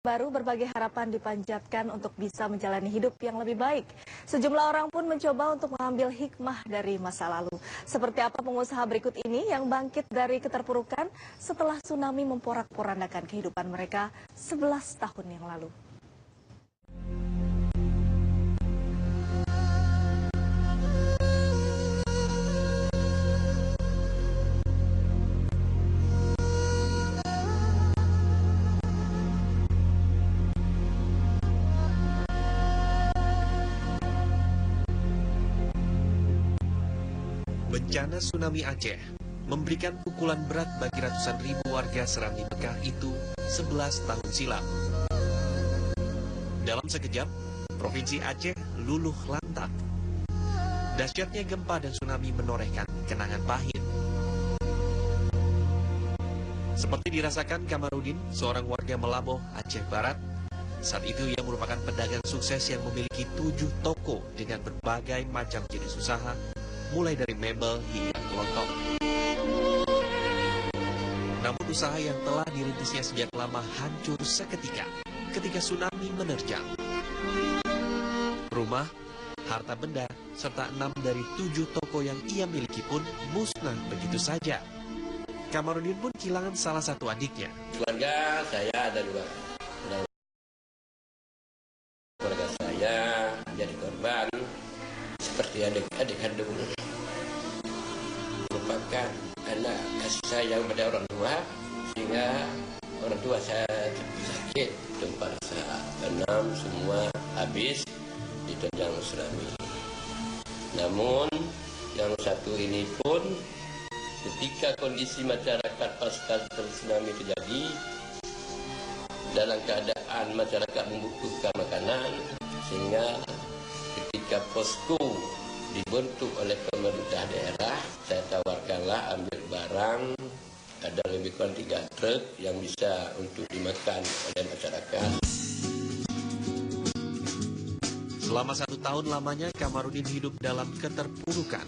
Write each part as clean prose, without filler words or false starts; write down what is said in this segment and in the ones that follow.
Baru berbagai harapan dipanjatkan untuk bisa menjalani hidup yang lebih baik. Sejumlah orang pun mencoba untuk mengambil hikmah dari masa lalu. Seperti apa pengusaha berikut ini yang bangkit dari keterpurukan setelah tsunami memporak-porandakan kehidupan mereka 11 tahun yang lalu. Bencana tsunami Aceh memberikan pukulan berat bagi ratusan ribu warga Serambi Mekah itu 11 tahun silam. Dalam sekejap, Provinsi Aceh luluh lantak. Dahsyatnya gempa dan tsunami menorehkan kenangan pahit. Seperti dirasakan Kamarudin, seorang warga Melaboh, Aceh Barat. Saat itu ia merupakan pedagang sukses yang memiliki 7 toko dengan berbagai macam jenis usaha, mulai dari mebel hingga kelontong. Namun usaha yang telah dirintisnya sejak lama hancur seketika ketika tsunami menerjang. Rumah, harta benda, serta 6 dari 7 toko yang ia miliki pun musnah begitu saja. Kamarudin pun kehilangan salah satu adiknya. Keluarga saya ada 2. Keluarga saya jadi korban seperti adik-adik kandung. Merupakan anak kasih sayang pada orang tua, sehingga orang tua saya sakit, tempat saat 6 semua habis diterjang tsunami. Namun yang satu ini pun ketika kondisi masyarakat pasca tsunami terjadi, dalam keadaan masyarakat membutuhkan makanan, sehingga ketika posko dibentuk oleh pemerintah daerah, saya tawarkanlah ambil barang, ada lebih kurang 3 truk yang bisa untuk dimakan oleh masyarakat. Selama 1 tahun lamanya Kamarudin hidup dalam keterpurukan.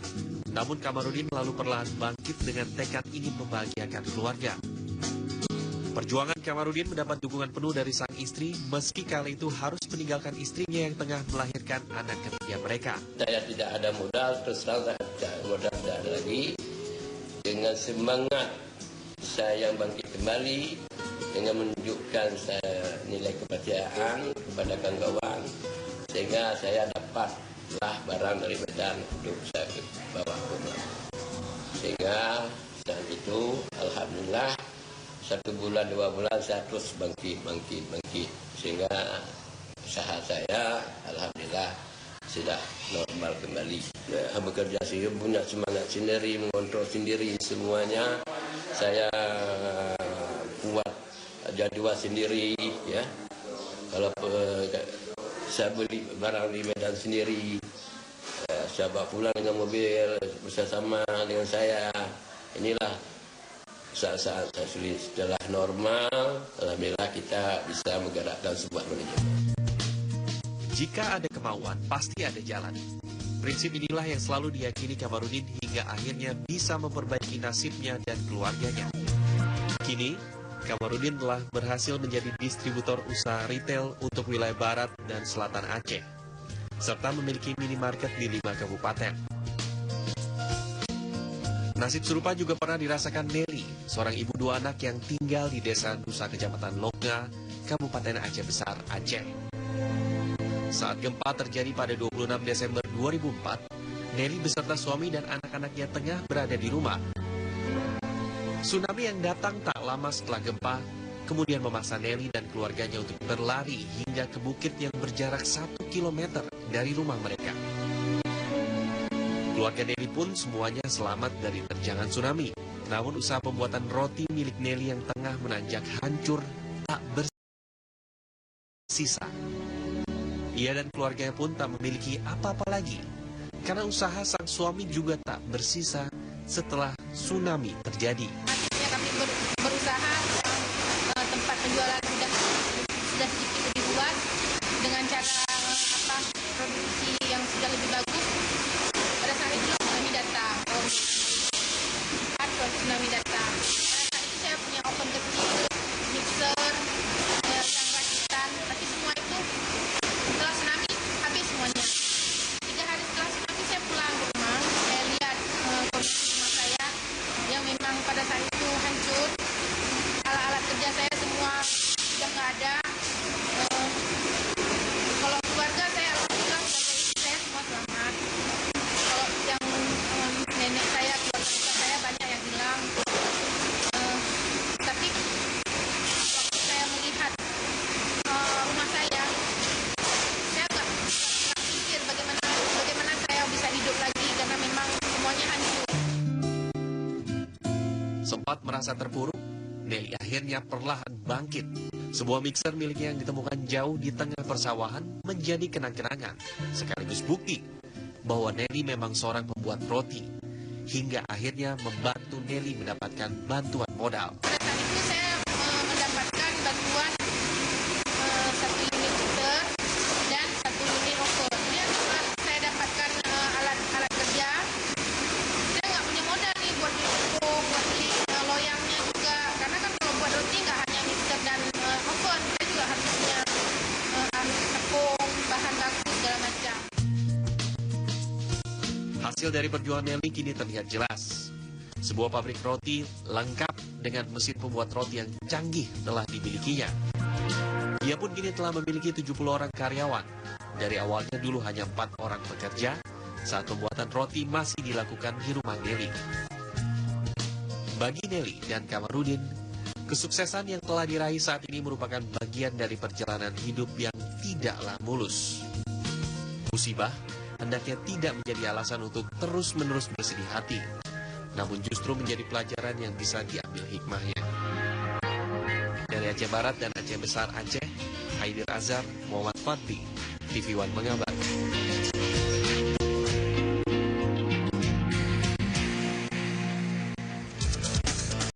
Namun Kamarudin lalu perlahan bangkit dengan tekad ingin membahagiakan keluarga. Perjuangan Kamarudin mendapat dukungan penuh dari sang istri, meski kala itu harus meninggalkan istrinya yang tengah melahirkan anak ketiga mereka. Saya tidak ada modal, terus terang modal tidak ada lagi. Dengan semangat saya yang bangkit kembali, dengan menunjukkan saya nilai kepercayaan kepada kawan-kawan, sehingga saya dapatlah barang dari Medan untuk saya bawa pulang. Sehingga saat itu, alhamdulillah, 1 bulan, 2 bulan saya terus bangkit. Sehingga usaha saya, alhamdulillah, sudah normal kembali. Bekerja sendiri, punya semangat sendiri, mengontrol sendiri semuanya. Saya buat jadual sendiri, ya. Kalau saya beli barang di Medan sendiri, saya bawa pulang dengan mobil bersama dengan saya. Inilah saat-saat saya sulit setelah normal, alhamdulillah kita bisa menggerakkan sebuah manajemen. Jika ada kemauan, pasti ada jalan. Prinsip inilah yang selalu diyakini Kamarudin hingga akhirnya bisa memperbaiki nasibnya dan keluarganya. Kini, Kamarudin telah berhasil menjadi distributor usaha retail untuk wilayah barat dan selatan Aceh, serta memiliki minimarket di 5 kabupaten. Nasib serupa juga pernah dirasakan Nelly, seorang ibu 2 anak yang tinggal di desa Nusa Kecamatan Longga, Kabupaten Aceh Besar, Aceh. Saat gempa terjadi pada 26 Desember 2004, Nelly beserta suami dan anak-anaknya tengah berada di rumah. Tsunami yang datang tak lama setelah gempa, kemudian memaksa Nelly dan keluarganya untuk berlari hingga ke bukit yang berjarak 1 km dari rumah mereka. Keluarga Nelly pun semuanya selamat dari terjangan tsunami. Namun usaha pembuatan roti milik Nelly yang tengah menanjak hancur tak bersisa. Ia dan keluarganya pun tak memiliki apa-apa lagi, karena usaha sang suami juga tak bersisa setelah tsunami terjadi. Akhirnya kami berusaha, tempat penjualan sudah sedikit lebih luas dengan cara produksi yang sudah lebih bagus. Pada saat itu tsunami datang, tsunami datang. Pada saat itu saya punya oven kecil, mixer, yang rakit Sempat merasa terpuruk, Nelly akhirnya perlahan bangkit. Sebuah mixer miliknya yang ditemukan jauh di tengah persawahan menjadi kenang-kenangan, sekaligus bukti bahwa Nelly memang seorang pembuat roti, hingga akhirnya membantu Nelly mendapatkan bantuan modal. Pada saat itu saya mendapatkan bantuan 1 unit mixer dan 1 unit oven. Kemudian setelah saya dapatkan alat kerja, saya nggak punya modal nih buat beli tepung, buat beli loyangnya juga. Karena kan kalau buat roti nggak hanya mixer dan oven, saya juga harus punya tepung, bahan baku segala macam. Hasil dari perjuangan Nelly kini terlihat jelas. Sebuah pabrik roti lengkap dengan mesin pembuat roti yang canggih telah dimilikinya. Ia pun kini telah memiliki 70 orang karyawan. Dari awalnya dulu hanya 4 orang pekerja, saat pembuatan roti masih dilakukan di rumah Nelly. Bagi Nelly dan Kamarudin, kesuksesan yang telah diraih saat ini merupakan bagian dari perjalanan hidup yang tidaklah mulus. Musibah hendaknya tidak menjadi alasan untuk terus-menerus bersedih hati, namun justru menjadi pelajaran yang bisa diambil hikmahnya. Dari Aceh Barat dan Aceh Besar Aceh, Haidir Azhar, Muhammad Fadli, TV One mengabarkan.